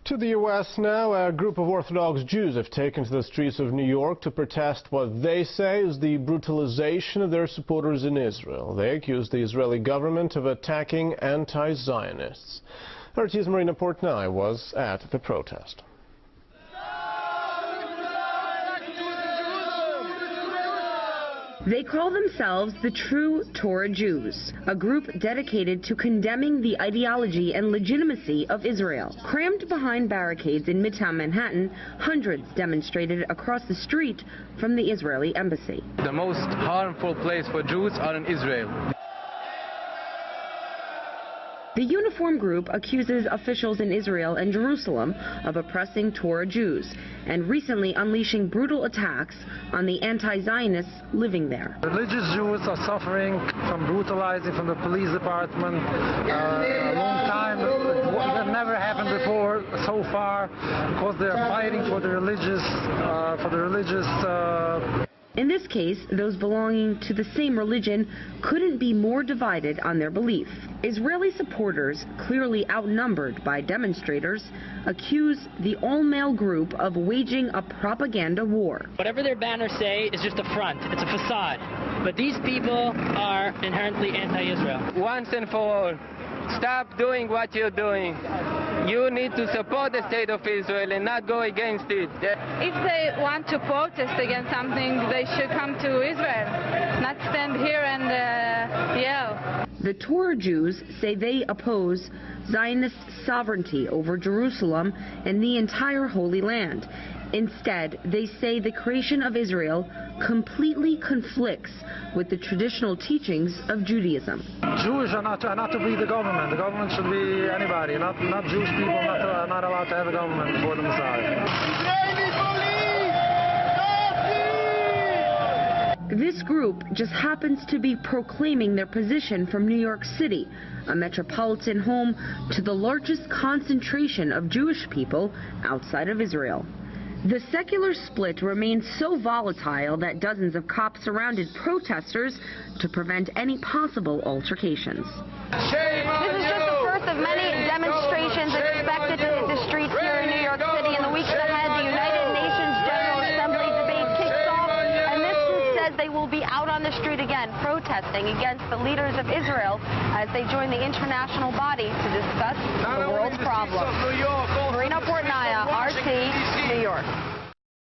To the U.S. now, a group of Orthodox Jews have taken to the streets of New York to protest what they say is the brutalization of their supporters in Israel. They accuse the Israeli government of attacking anti-Zionists. RT's Marina Portnoy was at the protest. They call themselves the True Torah Jews, a group dedicated to condemning the ideology and legitimacy of Israel. Crammed behind barricades in Midtown Manhattan, hundreds demonstrated across the street from the Israeli embassy. The most harmful place for Jews are in Israel. The uniform group accuses officials in Israel and Jerusalem of oppressing Torah Jews and recently unleashing brutal attacks on the anti-Zionists living there. Religious Jews are suffering from brutalizing from the police department a long time. That never happened before so far because they are fighting for the religious In this case, those belonging to the same religion couldn't be more divided on their belief. Israeli supporters, clearly outnumbered by demonstrators, accuse the all-male group of waging a propaganda war. Whatever their banners say is just a front. It's a facade. But these people are inherently anti-Israel. Once and for all, stop doing what you're doing. You need to support the state of Israel and not go against it. If they want to protest against something, they should come to Israel, not stand here and yell. The Torah Jews say they oppose Zionist sovereignty over Jerusalem and the entire Holy Land. Instead, they say the creation of Israel completely conflicts with the traditional teachings of Judaism. Jews are not to be the government. The government should be anybody, not Jewish people, not allowed to have a government for the Messiah. This group just happens to be proclaiming their position from New York City, a metropolitan home to the largest concentration of Jewish people outside of Israel. The secular split remains so volatile that dozens of cops surrounded protesters to prevent any possible altercations. This is just the first of many demonstrations expected to hit the streets here in New York City. In the weeks ahead, the United Nations General Assembly debate kicks off, and this group says they will be out on the street again, protesting against the leaders of Israel as they join the international body to discuss the world's problems. Marina Portnoy, RT, New York.